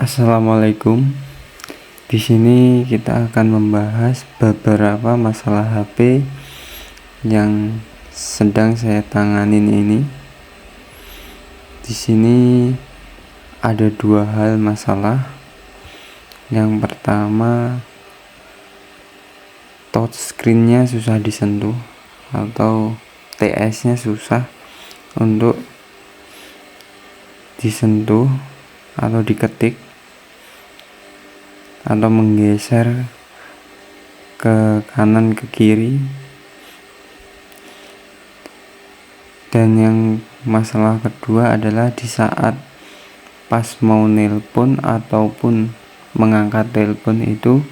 Assalamualaikum. Di sini kita akan membahas beberapa masalah HP yang sedang saya tanganin ini. Di sini ada dua hal masalah. Yang pertama, touchscreen-nya susah disentuh atau TS-nya susah untuk disentuh atau diketik atau menggeser ke kanan ke kiri. Dan yang masalah kedua adalah di saat pas mau nelpon ataupun mengangkat telepon itu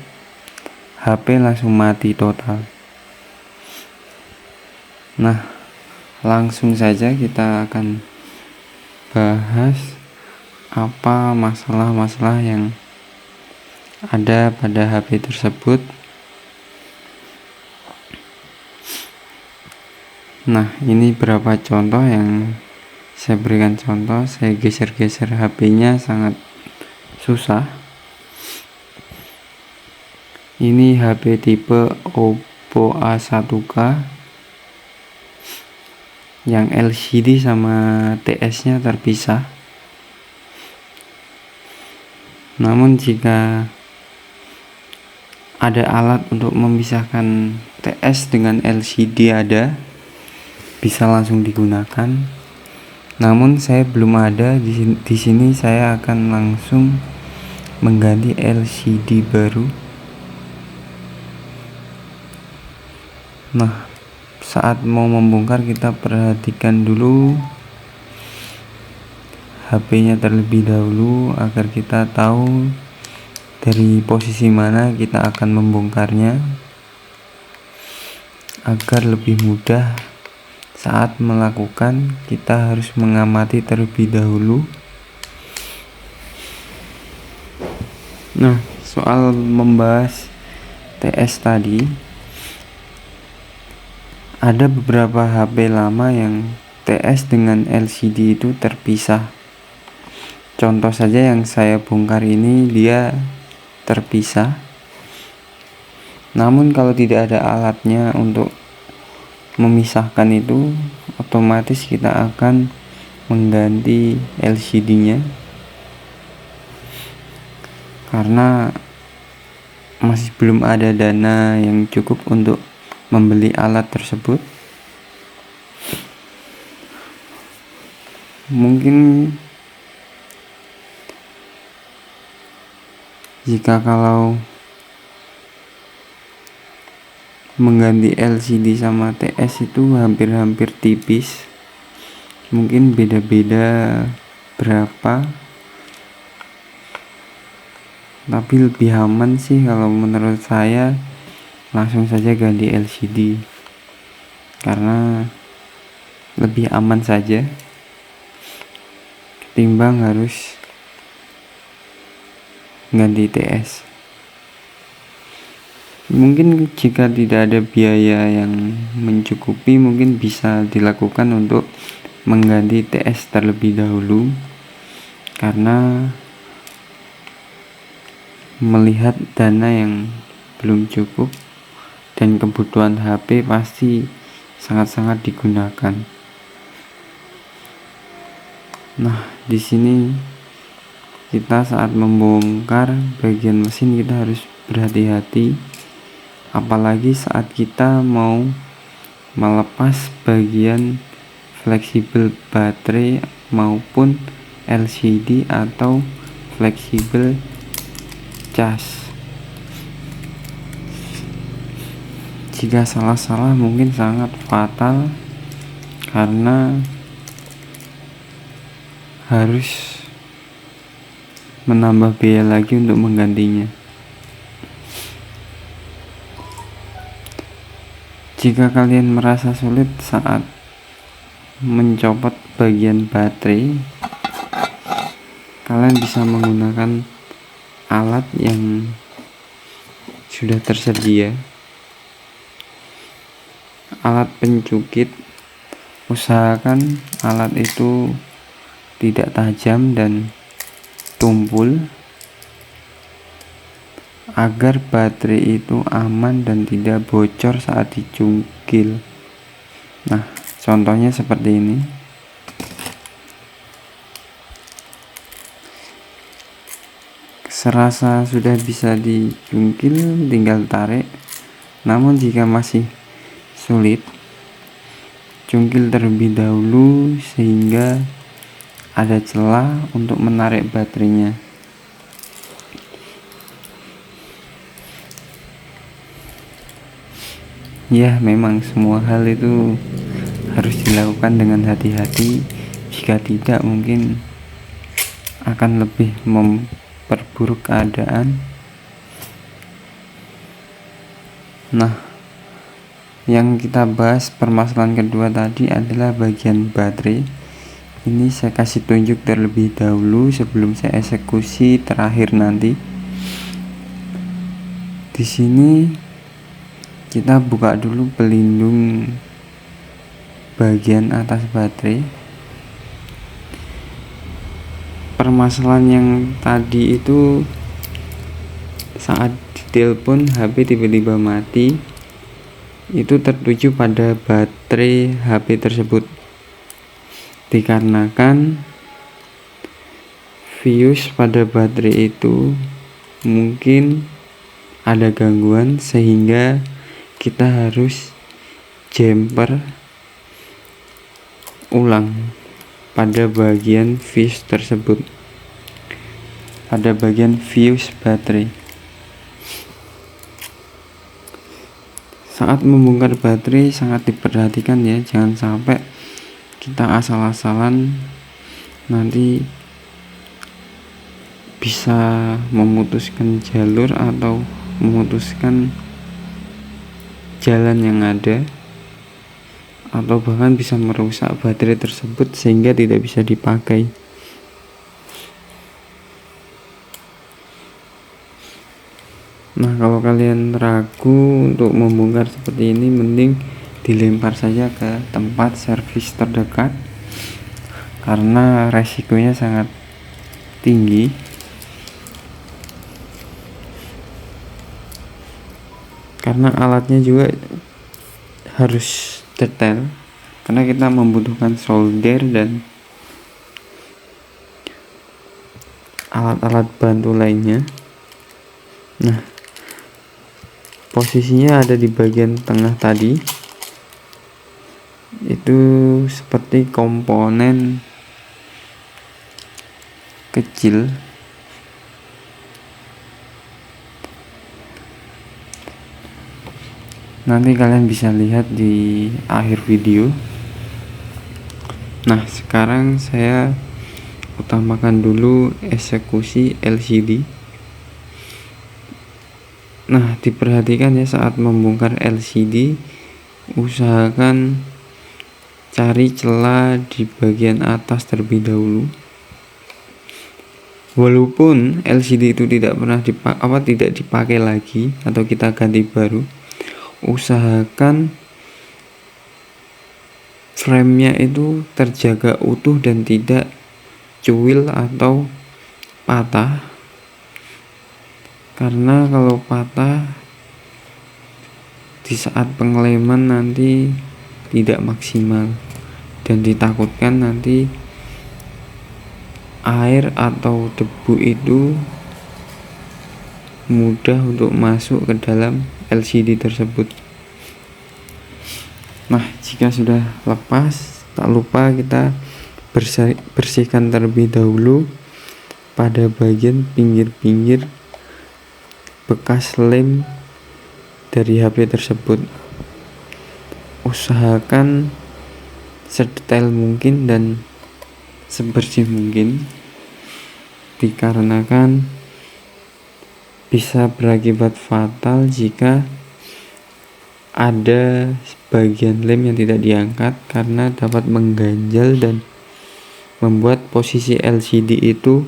HP langsung mati total. Nah, langsung saja kita akan bahas apa masalah-masalah yang ada pada HP tersebut. Nah, ini beberapa contoh yang saya berikan contoh. Saya geser-geser HP-nya sangat susah. Ini HP tipe Oppo A1K yang LCD sama TS-nya terpisah. Namun jika ada alat untuk memisahkan TS dengan LCD bisa langsung digunakan. Namun saya belum ada di sini. Saya akan langsung mengganti LCD baru. Nah, saat mau membongkar kita perhatikan dulu HP-nya terlebih dahulu agar kita tahu dari posisi mana kita akan membongkarnya, agar lebih mudah saat melakukan. Kita harus mengamati terlebih dahulu. Nah, soal membahas TS tadi, ada beberapa HP lama yang TS dengan LCD itu terpisah. Contoh saja yang saya bongkar ini, dia terpisah. Namun kalau tidak ada alatnya untuk memisahkan itu, otomatis kita akan mengganti LCD-nya. Karena masih belum ada dana yang cukup untuk membeli alat tersebut. Mungkin jika kalau mengganti LCD sama TS itu hampir-hampir tipis, mungkin beda-beda berapa, tapi lebih aman sih kalau menurut saya langsung saja ganti LCD, karena lebih aman saja ketimbang harus ganti TS. Mungkin jika tidak ada biaya yang mencukupi, mungkin bisa dilakukan untuk mengganti TS terlebih dahulu, karena melihat dana yang belum cukup dan kebutuhan HP pasti sangat-sangat digunakan. Nah, di sini kita saat membongkar bagian mesin kita harus berhati-hati, apalagi saat kita mau melepas bagian fleksibel baterai maupun LCD atau fleksibel cas. Jika salah-salah mungkin sangat fatal, karena harus menambah biaya lagi untuk menggantinya. Jika kalian merasa sulit saat mencopot bagian baterai, kalian bisa menggunakan alat yang sudah tersedia. Alat pencukit, usahakan alat itu tidak tajam dan tumpul agar baterai itu aman dan tidak bocor saat dicungkil. Nah, contohnya seperti ini. Serasa sudah bisa dicungkil, tinggal tarik. Namun jika masih sulit, cungkil terlebih dahulu sehingga ada celah untuk menarik baterainya. Ya, memang semua hal itu harus dilakukan dengan hati-hati. Jika tidak, mungkin akan lebih memperburuk keadaan. Nah, yang kita bahas permasalahan kedua tadi adalah bagian baterai. Ini saya kasih tunjuk terlebih dahulu sebelum saya eksekusi terakhir nanti. Di sini kita buka dulu pelindung bagian atas baterai. Permasalahan yang tadi itu saat ditelepon HP tiba-tiba mati, itu tertuju pada baterai HP tersebut, dikarenakan fuse pada baterai itu mungkin ada gangguan sehingga kita harus jumper ulang pada bagian fuse tersebut, pada bagian fuse baterai. Saat membongkar baterai sangat diperhatikan ya, jangan sampai kita asal-asalan, nanti bisa memutuskan jalur atau memutuskan jalan yang ada, atau bahkan bisa merusak baterai tersebut sehingga tidak bisa dipakai. Nah, kalau kalian ragu untuk membongkar seperti ini, mending dilempar saja ke tempat servis terdekat karena resikonya sangat tinggi. Karena alatnya juga harus detail, karena kita membutuhkan solder dan alat-alat bantu lainnya. Nah, posisinya ada di bagian tengah tadi. Itu seperti komponen kecil. Nanti kalian bisa lihat di akhir video. Nah, sekarang saya utamakan dulu eksekusi LCD. Nah, diperhatikan ya, saat membongkar LCD usahakan cari celah di bagian atas terlebih dahulu. Walaupun LCD itu tidak dipakai lagi atau kita ganti baru, usahakan frame-nya itu terjaga utuh dan tidak cuil atau patah. Karena kalau patah di saat pengeleman nanti tidak maksimal dan ditakutkan nanti air atau debu itu mudah untuk masuk ke dalam LCD tersebut. Nah, jika sudah lepas, tak lupa kita bersihkan terlebih dahulu pada bagian pinggir-pinggir bekas lem dari HP tersebut. Usahakan sedetail mungkin dan sebersih mungkin, dikarenakan bisa berakibat fatal jika ada bagian lem yang tidak diangkat, karena dapat mengganjal dan membuat posisi LCD itu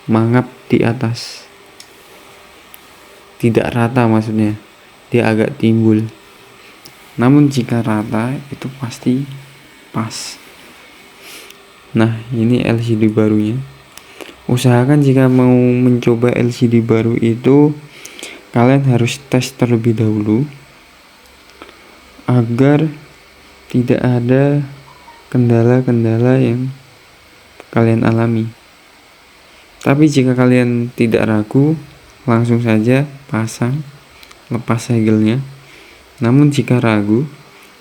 mangap di atas, tidak rata, maksudnya dia agak timbul. Namun jika rata itu pasti pas. Nah, ini LCD barunya. Usahakan jika mau mencoba LCD baru itu kalian harus tes terlebih dahulu agar tidak ada kendala-kendala yang kalian alami. Tapi jika kalian tidak ragu, langsung saja pasang, lepas segelnya. Namun jika ragu,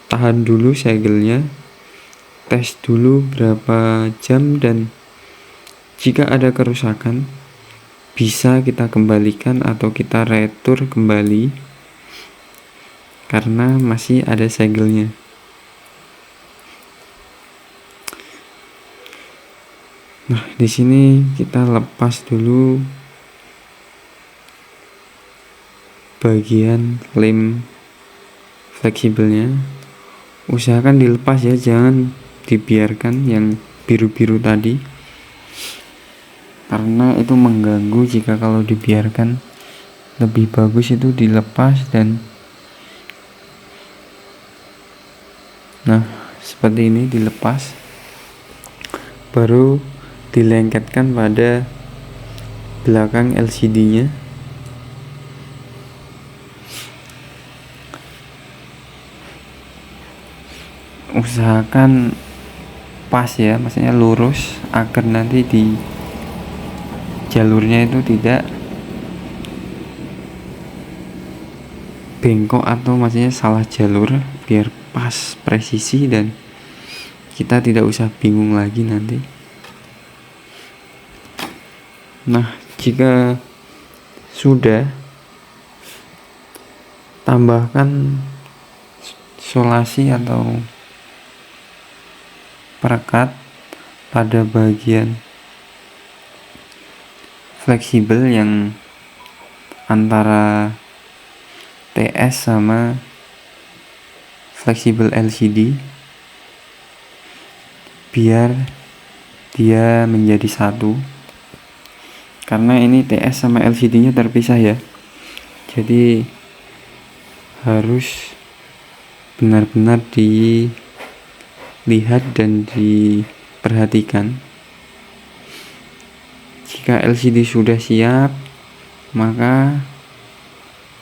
tahan dulu segelnya, tes dulu berapa jam, dan jika ada kerusakan bisa kita kembalikan atau kita retur kembali karena masih ada segelnya. Nah, di sini kita lepas dulu bagian lem fleksibelnya. Usahakan dilepas ya, jangan dibiarkan yang biru-biru tadi, karena itu mengganggu. Jika kalau dibiarkan, lebih bagus itu dilepas. Dan nah, seperti ini dilepas, baru dilengketkan pada belakang LCD-nya. Usahakan pas ya, maksudnya lurus, agar nanti di jalurnya itu tidak bengkok atau maksudnya salah jalur, biar pas presisi dan kita tidak usah bingung lagi nanti. Nah, jika sudah, tambahkan solasi atau perekat pada bagian fleksibel yang antara TS sama fleksibel LCD, biar dia menjadi satu. Karena ini TS sama LCD nya terpisah ya, jadi harus benar-benar dilihat dan diperhatikan. Jika LCD sudah siap, maka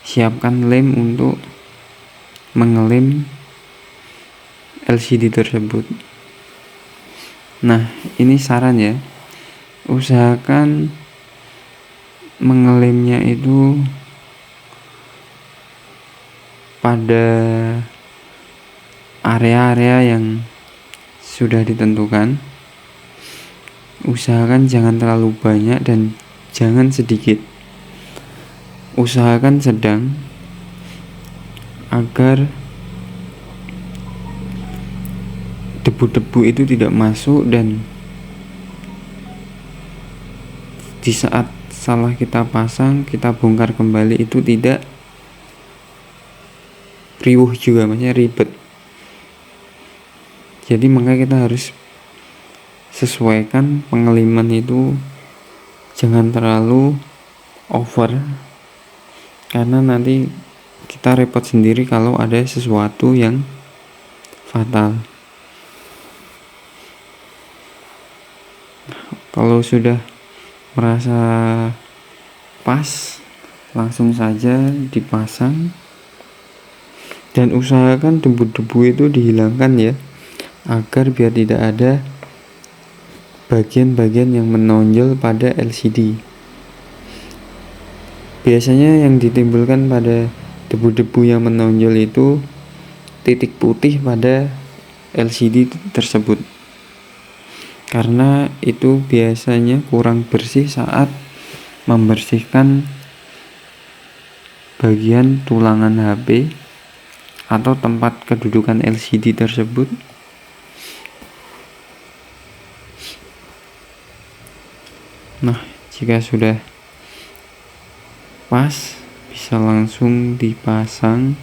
siapkan lem untuk mengelem LCD tersebut. Nah, ini saran ya, usahakan mengelemnya itu pada area-area yang sudah ditentukan. Usahakan jangan terlalu banyak dan jangan sedikit. Usahakan sedang, agar debu-debu itu tidak masuk, dan di saat salah kita pasang, kita bongkar kembali itu tidak riuh juga, maksudnya ribet. Jadi makanya kita harus sesuaikan pengeliman itu, jangan terlalu over, karena nanti kita repot sendiri kalau ada sesuatu yang fatal. Kalau sudah merasa pas, langsung saja dipasang, dan usahakan debu-debu itu dihilangkan ya, agar biar tidak ada bagian-bagian yang menonjol pada LCD. Biasanya yang ditimbulkan pada debu-debu yang menonjol itu titik putih pada LCD tersebut, karena itu biasanya kurang bersih saat membersihkan bagian tulangan HP atau tempat kedudukan LCD tersebut. Nah, jika sudah pas, bisa langsung dipasang.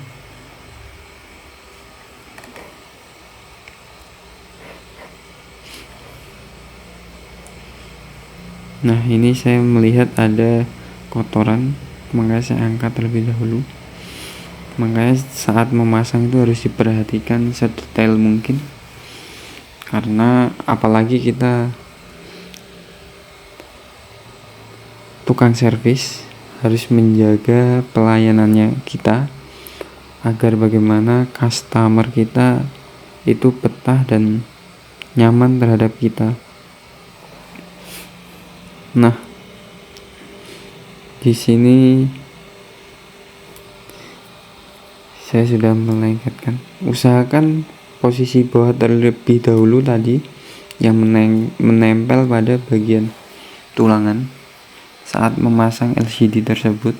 Nah, ini saya melihat ada kotoran, makanya saya angkat terlebih dahulu. Makanya saat memasang itu harus diperhatikan sedetail mungkin, karena apalagi kita tukang servis harus menjaga pelayanannya kita agar bagaimana customer kita itu betah dan nyaman terhadap kita. Nah, di sini saya sudah melengketkan. Usahakan posisi bawah terlebih dahulu tadi yang menempel pada bagian tulangan saat memasang LCD tersebut.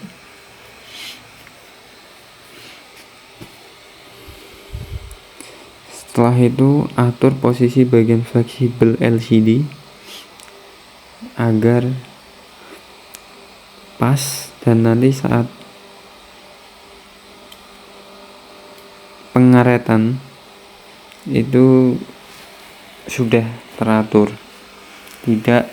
Setelah itu atur posisi bagian fleksibel LCD agar pas, dan nanti saat pengaretan itu sudah teratur, tidak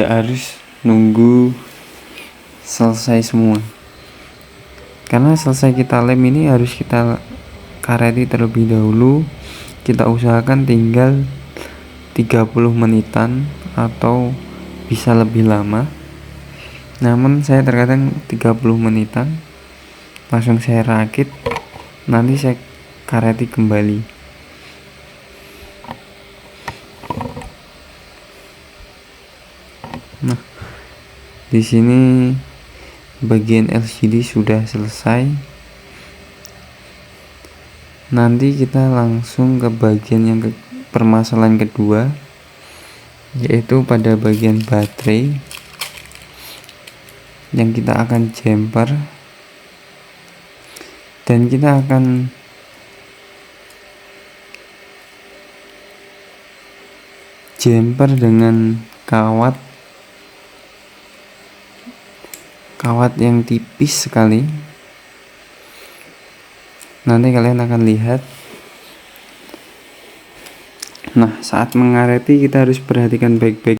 harus nunggu selesai semua, karena selesai kita lem ini harus kita kareti terlebih dahulu. Kita usahakan tinggal 30 menitan atau bisa lebih lama, namun saya terkadang 30 menitan langsung saya rakit, nanti saya kareti kembali. Nah, di sini bagian LCD sudah selesai. Nanti kita langsung ke bagian yang permasalahan kedua, yaitu pada bagian baterai yang kita akan jumper, dan kita akan jumper dengan kawat yang tipis sekali. Nanti kalian akan lihat. Nah, saat mengareti kita harus perhatikan baik-baik